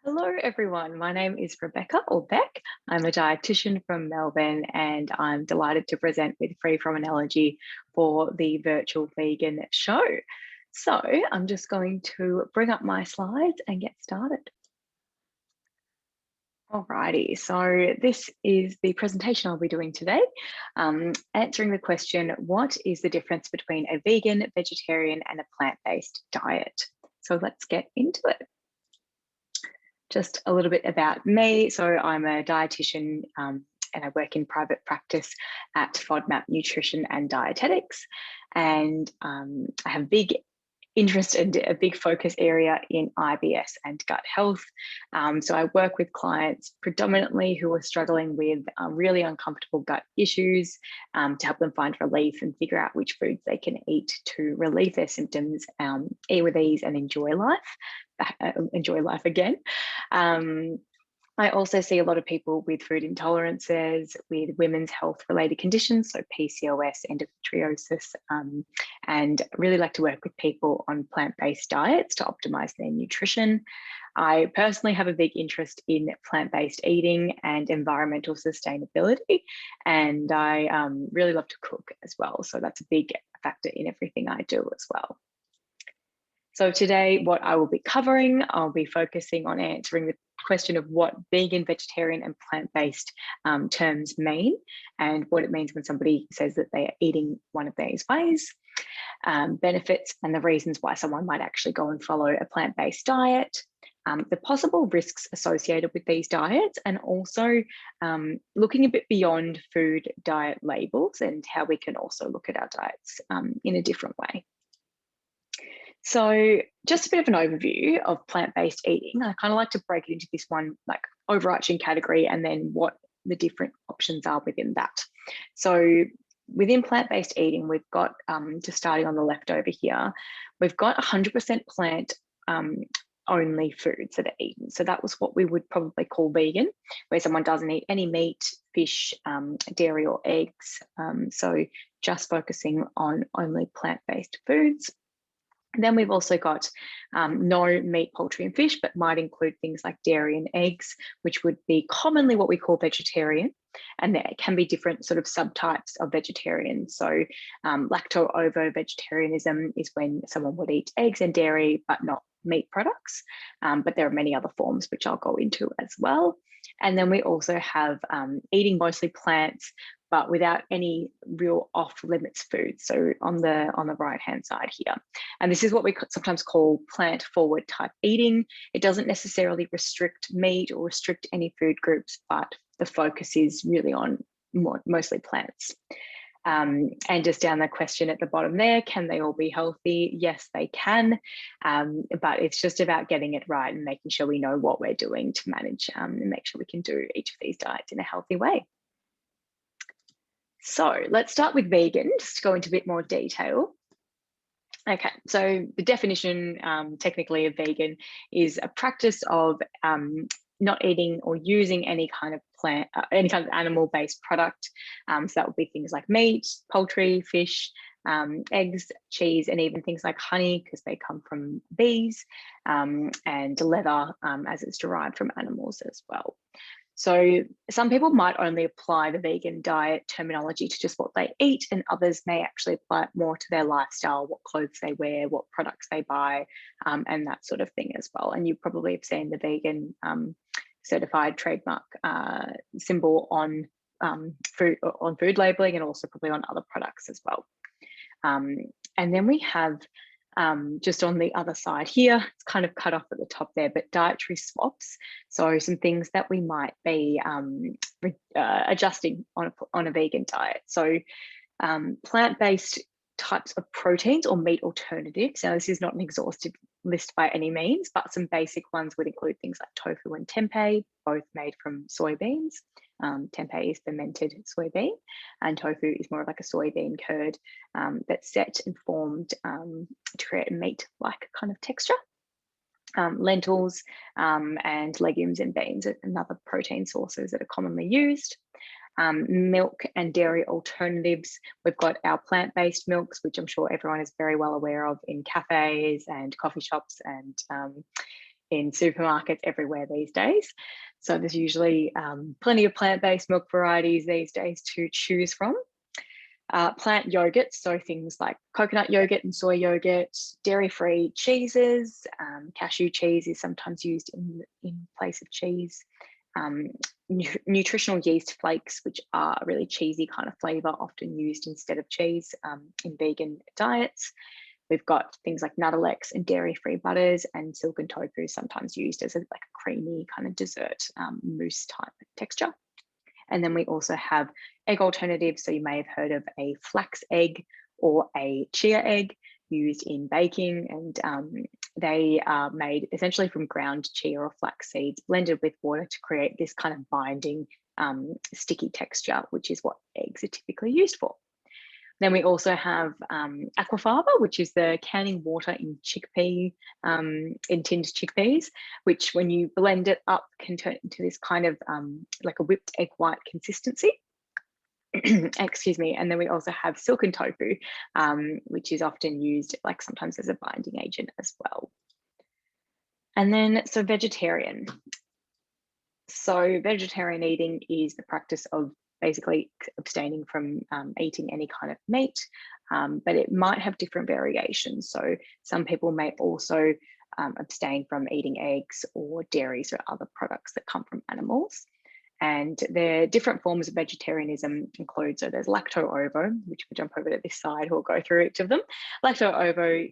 Hello, everyone. My name is Rebecca or Beck. I'm a dietitian from Melbourne, and I'm delighted to present with Free From an Allergy for the virtual vegan show. So I'm just going to bring up my slides and get started. Alrighty, so this is the presentation I'll be doing today, answering the question, what is the difference between a vegan, vegetarian, and a plant-based diet? So let's get into it. Just a little bit about me. So I'm a dietitian and I work in private practice at FODMAP Nutrition and Dietetics. And I have big interest and a big focus area in IBS and gut health. So I work with clients predominantly who are struggling with really uncomfortable gut issues to help them find relief and figure out which foods they can eat to relieve their symptoms, eat with ease and enjoy life again. I also see a lot of people with food intolerances, with women's health related conditions, so PCOS, endometriosis, and really like to work with people on plant-based diets to optimize their nutrition. I personally have a big interest in plant-based eating and environmental sustainability, and I really love to cook as well. So that's a big factor in everything I do as well. So today, what I will be covering, I'll be focusing on answering the question of what vegan, vegetarian, and plant-based terms mean, and what it means when somebody says that they are eating one of these ways, benefits and the reasons why someone might actually go and follow a plant-based diet, the possible risks associated with these diets, and also looking a bit beyond food diet labels and how we can also look at our diets in a different way. So just a bit of an overview of plant-based eating. I kind of like to break it into this one like overarching category and then what the different options are within that. So within plant-based eating, we've got, just starting on the left over here, we've got 100% plant only foods that are eaten. So that was what we would probably call vegan, where someone doesn't eat any meat, fish, dairy or eggs. So just focusing on only plant-based foods. And then we've also got no meat, poultry and fish, but might include things like dairy and eggs, which would be commonly what we call vegetarian. And there can be different sort of subtypes of vegetarian. So lacto-ovo-vegetarianism is when someone would eat eggs and dairy, but not meat products. But there are many other forms, which I'll go into as well. And then we also have eating mostly plants, but without any real off-limits foods. So on the right-hand side here. And this is what we sometimes call plant-forward type eating. It doesn't necessarily restrict meat or restrict any food groups, but the focus is really on mostly plants. And just down the question at the bottom there, can they all be healthy? Yes, they can, but it's just about getting it right and making sure we know what we're doing to manage and make sure we can do each of these diets in a healthy way. So let's start with vegan, just to go into a bit more detail. Okay, so the definition technically of vegan is a practice of not eating or using any kind of plant, any kind of animal-based product. So that would be things like meat, poultry, fish, eggs, cheese, and even things like honey, because they come from bees, and leather, as it's derived from animals as well. So some people might only apply the vegan diet terminology to just what they eat, and others may actually apply it more to their lifestyle, what clothes they wear, what products they buy, and that sort of thing as well. And you probably have seen the vegan certified trademark symbol on food labeling and also probably on other products as well. And then we have just on the other side here, it's kind of cut off at the top there, but dietary swaps. So some things that we might be adjusting on a vegan diet. So plant-based types of proteins or meat alternatives. Now, this is not an exhaustive list by any means, but some basic ones would include things like tofu and tempeh, both made from soybeans. Tempeh is fermented soybean, and tofu is more of like a soybean curd that's set and formed to create a meat-like kind of texture. Lentils and legumes and beans are another protein sources that are commonly used. Milk and dairy alternatives. We've got our plant-based milks, which I'm sure everyone is very well aware of in cafes and coffee shops and in supermarkets everywhere these days. So there's usually plenty of plant-based milk varieties these days to choose from. Plant yogurts, so things like coconut yogurt and soy yogurt, dairy-free cheeses, cashew cheese is sometimes used in place of cheese, nutritional yeast flakes, which are a really cheesy kind of flavour, often used instead of cheese in vegan diets. We've got things like Nuttalex and dairy-free butters, and silken tofu, sometimes used as like a creamy kind of dessert mousse type texture. And then we also have egg alternatives. So you may have heard of a flax egg or a chia egg used in baking, and they are made essentially from ground chia or flax seeds blended with water to create this kind of binding sticky texture, which is what eggs are typically used for. Then we also have aquafaba, which is the canning water in chickpea, in tinned chickpeas, which when you blend it up can turn into this kind of like a whipped egg white consistency. Excuse me. And then we also have silken tofu, which is often used like sometimes as a binding agent as well. And then so vegetarian. So vegetarian eating is the practice of basically abstaining from eating any kind of meat, but it might have different variations. So some people may also abstain from eating eggs or dairies or other products that come from animals. And their different forms of vegetarianism include, so there's lacto-ovo, which we'll jump over to this side, we'll go through each of them. Lacto-ovo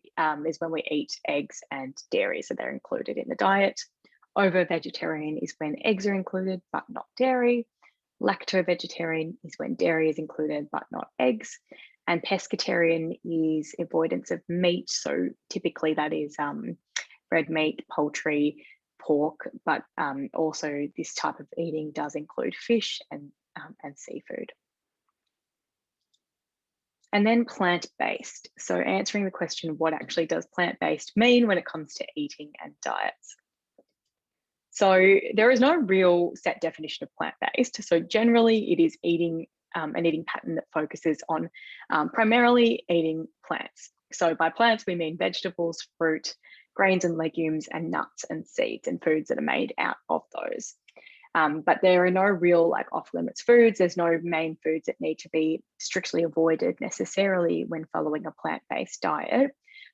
is when we eat eggs and dairy, so they're included in the diet. Ovo-vegetarian is when eggs are included, but not dairy. Lacto-vegetarian is when dairy is included, but not eggs. And pescatarian is avoidance of meat. So typically that is red meat, poultry, pork, but also this type of eating does include fish and seafood. And then plant-based. So answering the question, what actually does plant-based mean when it comes to eating and diets? So there is no real set definition of plant-based. So generally it is eating an eating pattern that focuses on primarily eating plants. So by plants, we mean vegetables, fruit, grains and legumes, and nuts and seeds, and foods that are made out of those. But there are no real like off-limits foods. There's no main foods that need to be strictly avoided necessarily when following a plant-based diet.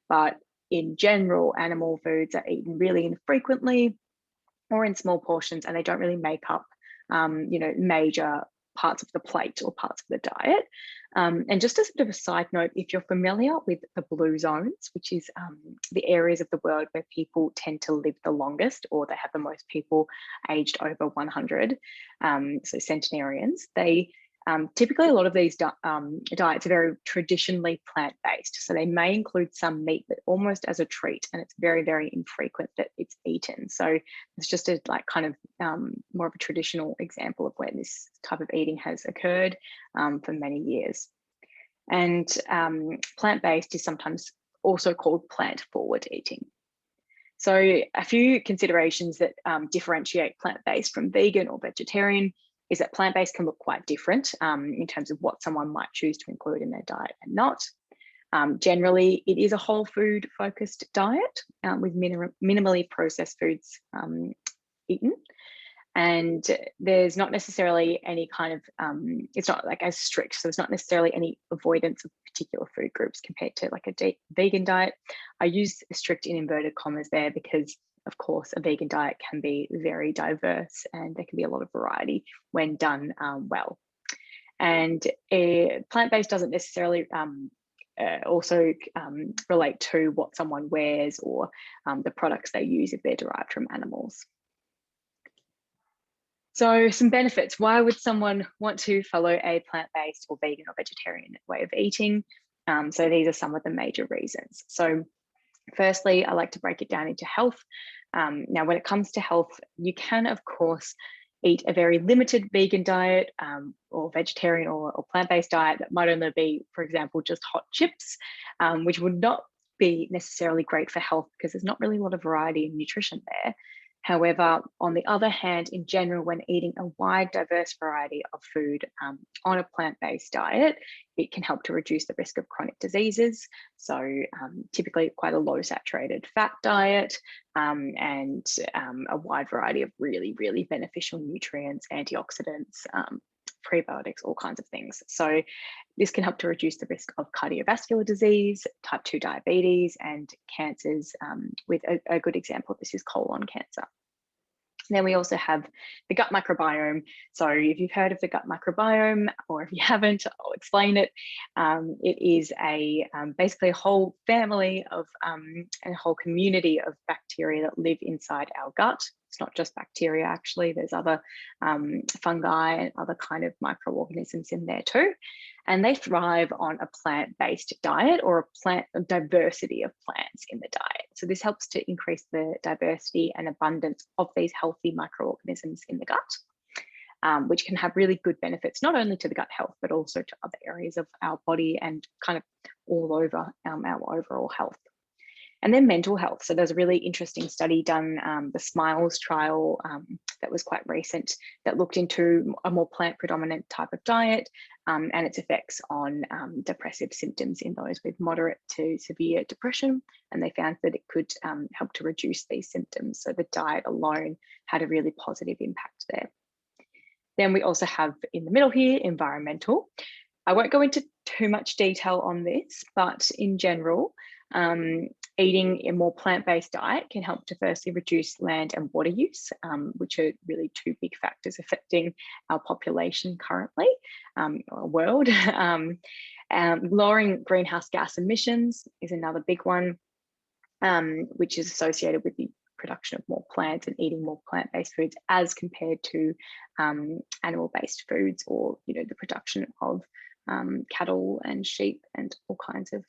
But in general, animal foods are eaten really infrequently or in small portions, and they don't really make up, major parts of the plate or parts of the diet. And just as a bit of a side note, if you're familiar with the blue zones, which is the areas of the world where people tend to live the longest, or they have the most people aged over 100, so centenarians, they typically a lot of these diets are very traditionally plant-based. So they may include some meat, but almost as a treat, and it's very, very infrequent that it's eaten. So it's just a like kind of more of a traditional example of where this type of eating has occurred for many years. And plant-based is sometimes also called plant-forward eating. So a few considerations that differentiate plant-based from vegan or vegetarian is that plant-based can look quite different in terms of what someone might choose to include in their diet and not. Generally, it is a whole food focused diet with minimally processed foods eaten. And there's not necessarily any kind of, it's not like as strict, so there's not necessarily any avoidance of particular food groups compared to like a vegan diet. I use strict in inverted commas there because of course, a vegan diet can be very diverse and there can be a lot of variety when done well. And plant-based doesn't necessarily also relate to what someone wears or the products they use if they're derived from animals. So some benefits. Why would someone want to follow a plant-based or vegan or vegetarian way of eating? So these are some of the major reasons. So firstly, I like to break it down into health. Now, when it comes to health, you can, of course, eat a very limited vegan diet or vegetarian or plant-based diet that might only be, for example, just hot chips, which would not be necessarily great for health because there's not really a lot of variety in nutrition there. However, on the other hand, in general, when eating a wide, diverse variety of food on a plant-based diet, it can help to reduce the risk of chronic diseases. So typically quite a low saturated fat diet and a wide variety of really, really beneficial nutrients, antioxidants, prebiotics, all kinds of things. So this can help to reduce the risk of cardiovascular disease, type 2 diabetes, and cancers. With a good example of this is colon cancer. Then we also have the gut microbiome. So if you've heard of the gut microbiome, or if you haven't, I'll explain it. It is basically a whole family of a whole community of bacteria that live inside our gut. It's not just bacteria, actually. There's other fungi and other kind of microorganisms in there too. And they thrive on a plant-based diet or a diversity of plants in the diet. So this helps to increase the diversity and abundance of these healthy microorganisms in the gut, which can have really good benefits, not only to the gut health, but also to other areas of our body and kind of all over our overall health. And then mental health. So there's a really interesting study done, the SMILES trial that was quite recent, that looked into a more plant predominant type of diet and its effects on depressive symptoms in those with moderate to severe depression. And they found that it could help to reduce these symptoms. So the diet alone had a really positive impact there. Then we also have in the middle here, environmental. I won't go into too much detail on this, but in general, eating a more plant-based diet can help to firstly reduce land and water use, which are really two big factors affecting our population currently, or world. Lowering greenhouse gas emissions is another big one, which is associated with the production of more plants and eating more plant-based foods as compared to animal-based foods, or the production of cattle and sheep and all kinds of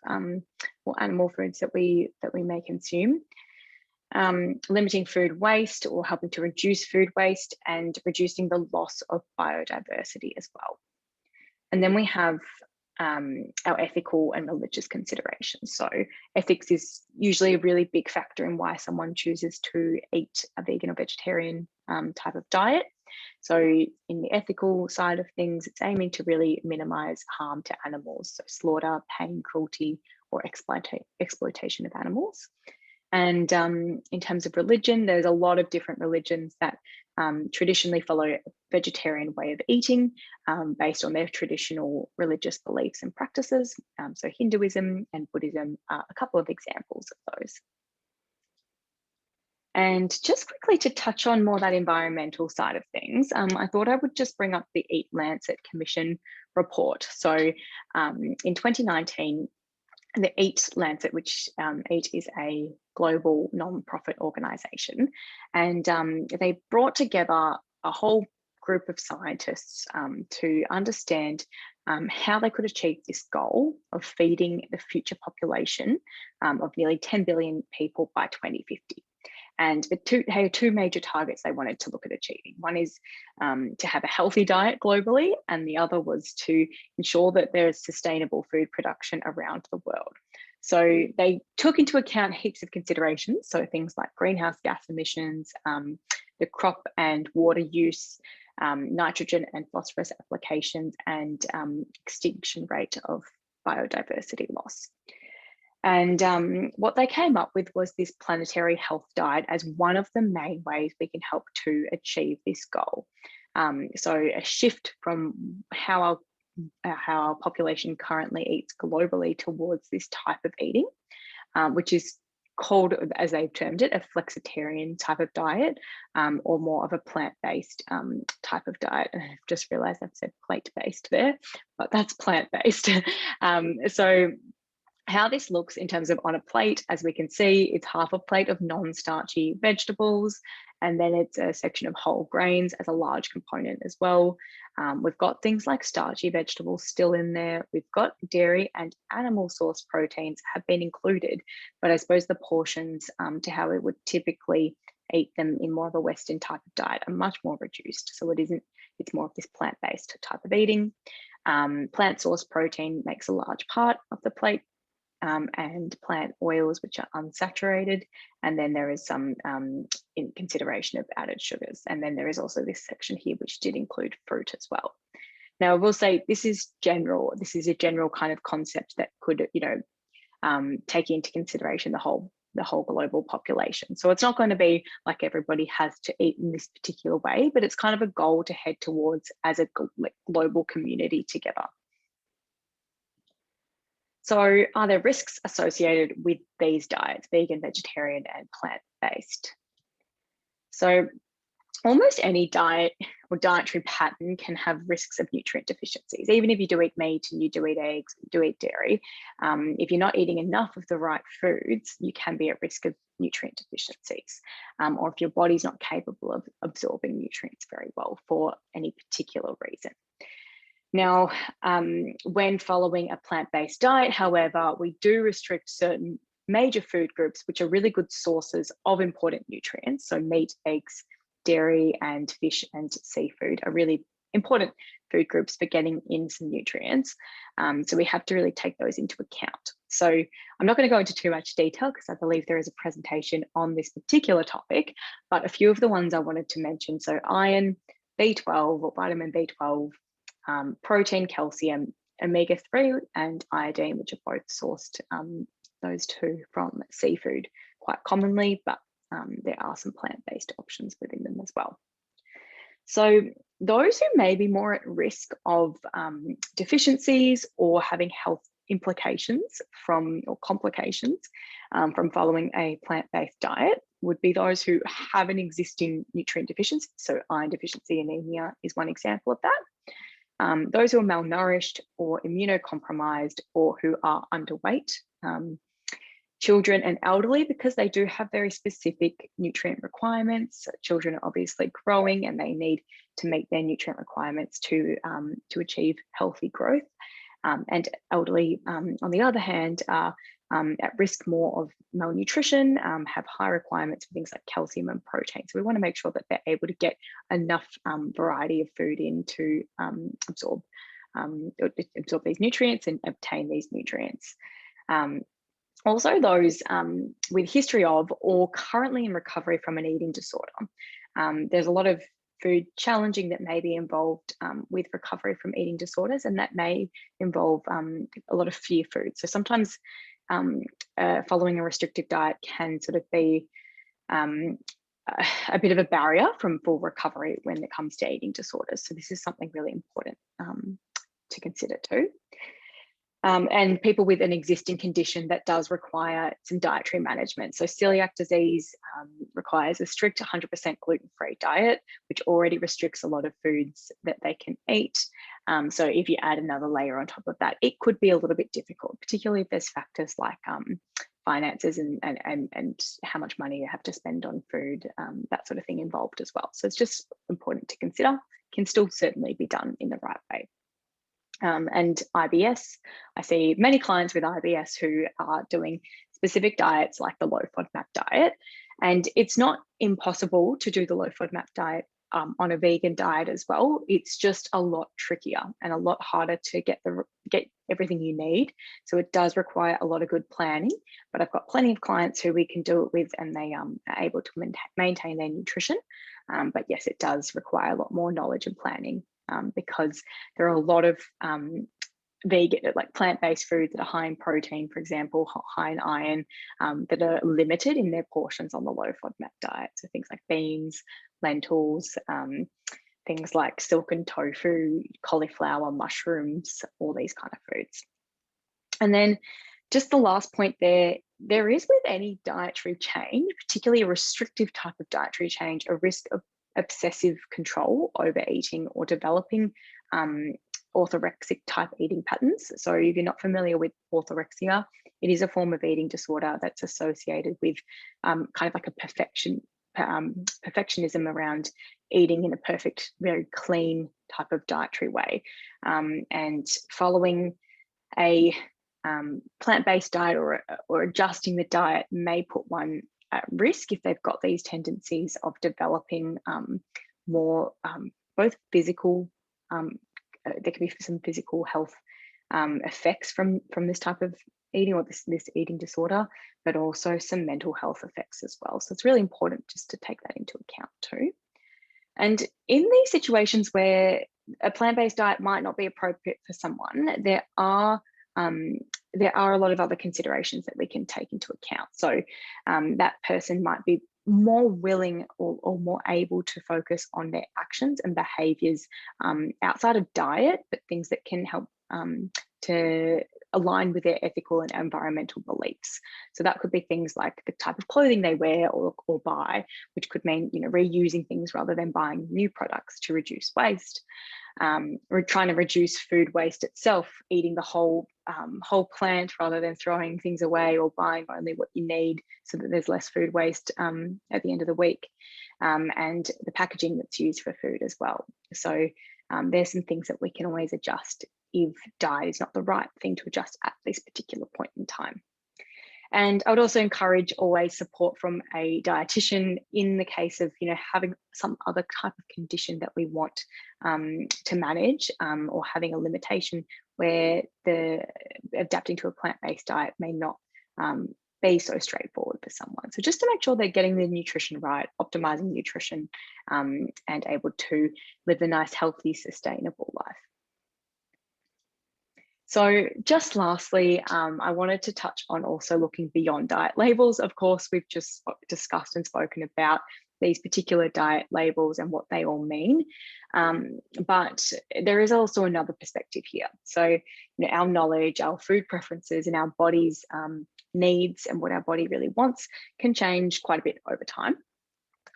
or animal foods that we may consume. Limiting food waste or helping to reduce food waste, and reducing the loss of biodiversity as well. And then we have our ethical and religious considerations. So ethics is usually a really big factor in why someone chooses to eat a vegan or vegetarian type of diet. So in the ethical side of things, it's aiming to really minimize harm to animals, so slaughter, pain, cruelty, or exploitation of animals. And in terms of religion, there's a lot of different religions that traditionally follow a vegetarian way of eating based on their traditional religious beliefs and practices. So Hinduism and Buddhism are a couple of examples of those. And just quickly to touch on more that environmental side of things, I thought I would just bring up the Eat Lancet Commission report. So in 2019, the Eat Lancet, which Eat is a global non-profit organisation, and they brought together a whole group of scientists to understand how they could achieve this goal of feeding the future population of nearly 10 billion people by 2050. And they had two major targets they wanted to look at achieving. One is to have a healthy diet globally, and the other was to ensure that there is sustainable food production around the world. So they took into account heaps of considerations, so things like greenhouse gas emissions, the crop and water use, nitrogen and phosphorus applications, and extinction rate of biodiversity loss. And what they came up with was this planetary health diet as one of the main ways we can help to achieve this goal. So a shift from how our population currently eats globally towards this type of eating, which is called, as they've termed it, a flexitarian type of diet, or more of a plant-based type of diet. And I've just realized I've said plate-based there, but that's plant-based. So how this looks in terms of on a plate, as we can see, it's half a plate of non-starchy vegetables, and then it's a section of whole grains as a large component as well. We've got things like starchy vegetables still in there. We've got dairy and animal source proteins have been included, but I suppose the portions to how we would typically eat them in more of a Western type of diet are much more reduced. So it's more of this plant-based type of eating. Plant source protein makes a large part of the plate. and plant oils, which are unsaturated. And then there is some in consideration of added sugars. And then there is also this section here, which did include fruit as well. Now, I will say this is general. This is a general kind of concept that could, take into consideration the whole global population. So it's not going to be like everybody has to eat in this particular way, but it's kind of a goal to head towards as a global community together. So are there risks associated with these diets, vegan, vegetarian, and plant-based? So almost any diet or dietary pattern can have risks of nutrient deficiencies. Even if you do eat meat and you do eat eggs, you do eat dairy, if you're not eating enough of the right foods, you can be at risk of nutrient deficiencies, or if your body's not capable of absorbing nutrients very well for any particular reason. Now, when following a plant-based diet, however, we do restrict certain major food groups, which are really good sources of important nutrients. So meat, eggs, dairy, and fish and seafood are really important food groups for getting in some nutrients. So we have to really take those into account. So I'm not going to go into too much detail because I believe there is a presentation on this particular topic, but a few of the ones I wanted to mention. So iron, B12 or vitamin B12, protein, calcium, omega-3 and iodine, which are both sourced, those two from seafood quite commonly, but there are some plant-based options within them as well. So those who may be more at risk of deficiencies or having health implications or complications from following a plant-based diet would be those who have an existing nutrient deficiency. So iron deficiency anemia is one example of that. Those who are malnourished or immunocompromised or who are underweight, children and elderly, because they do have very specific nutrient requirements. So children are obviously growing and they need to meet their nutrient requirements to achieve healthy growth. And elderly, on the other hand, are at risk more of malnutrition, have high requirements for things like calcium and protein. So we want to make sure that they're able to get enough variety of food in to absorb these nutrients and obtain these nutrients. Also, those with history of or currently in recovery from an eating disorder. There's a lot of food challenging that may be involved with recovery from eating disorders, and that may involve a lot of fear food. So sometimes following a restrictive diet can sort of be a bit of a barrier from full recovery when it comes to eating disorders. So this is something really important to consider too. And people with an existing condition that does require some dietary management. So celiac disease requires a strict 100% gluten-free diet, which already restricts a lot of foods that they can eat. So if you add another layer on top of that, it could be a little bit difficult, particularly if there's factors like finances and how much money you have to spend on food, that sort of thing involved as well. So it's just important to consider, can still certainly be done in the right way. And IBS, I see many clients with IBS who are doing specific diets like the low FODMAP diet. And it's not impossible to do the low FODMAP diet on a vegan diet as well. It's just a lot trickier and a lot harder to get everything you need. So it does require a lot of good planning, but I've got plenty of clients who we can do it with and they are able to maintain their nutrition. But yes, it does require a lot more knowledge and planning. Because there are a lot of vegan, like plant-based foods that are high in protein, for example, high in iron, that are limited in their portions on the low FODMAP diet. So things like beans, lentils, things like silken tofu, cauliflower, mushrooms, all these kind of foods. And then just the last point there is with any dietary change, particularly a restrictive type of dietary change, a risk of obsessive control, overeating, or developing orthorexic type eating patterns. So if you're not familiar with orthorexia, it is a form of eating disorder that's associated with kind of like a perfectionism around eating in a perfect, very clean type of dietary way. And following a plant-based diet or adjusting the diet may put one at risk if they've got these tendencies of developing more both physical, there can be some physical health effects from this type of eating or this eating disorder, but also some mental health effects as well. So it's really important just to take that into account too. And in these situations where a plant-based diet might not be appropriate for someone, there are a lot of other considerations that we can take into account. So that person might be more willing or more able to focus on their actions and behaviors outside of diet, but things that can help to align with their ethical and environmental beliefs. So that could be things like the type of clothing they wear or buy, which could mean, you know, reusing things rather than buying new products to reduce waste. We're trying to reduce food waste itself, eating the whole plant rather than throwing things away or buying only what you need so that there's less food waste at the end of the week, and the packaging that's used for food as well. So there's some things that we can always adjust if diet is not the right thing to adjust at this particular point in time. And I would also encourage always support from a dietitian in the case of, you know, having some other type of condition that we want to manage, or having a limitation where the adapting to a plant-based diet may not be so straightforward for someone. So just to make sure they're getting the nutrition right, optimizing nutrition, and able to live a nice, healthy, sustainable life. So just lastly, I wanted to touch on also looking beyond diet labels. Of course, we've just discussed and spoken about these particular diet labels and what they all mean. But there is also another perspective here. So, you know, our knowledge, our food preferences, and our body's needs and what our body really wants can change quite a bit over time.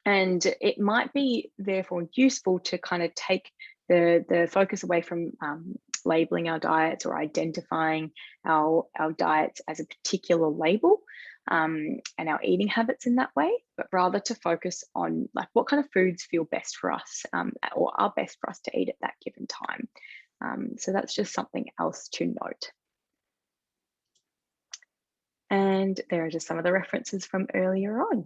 And it might be therefore useful to kind of take the focus away from labeling our diets or identifying our diets as a particular label, and our eating habits in that way, but rather to focus on like what kind of foods feel best for us, or are best for us to eat at that given time. So that's just something else to note. And there are just some of the references from earlier on.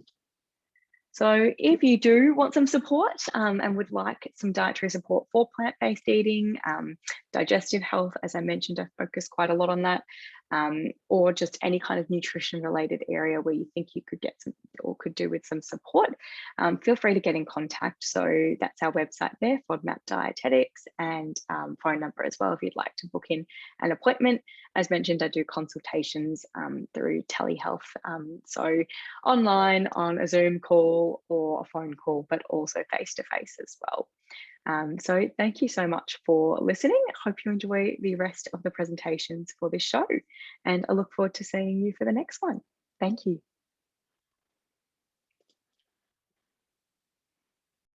So if you do want some support and would like some dietary support for plant-based eating, digestive health, as I mentioned, I focus quite a lot on that, or just any kind of nutrition related area where you think you could get some or could do with some support, feel free to get in contact. So that's our website there, FODMAP Dietetics, and phone number as well if you'd like to book in an appointment. As mentioned, I do consultations through telehealth, so online on a Zoom call or a phone call, but also face-to-face as well. So thank you so much for listening. I hope you enjoy the rest of the presentations for this show, and I look forward to seeing you for the next one. Thank you.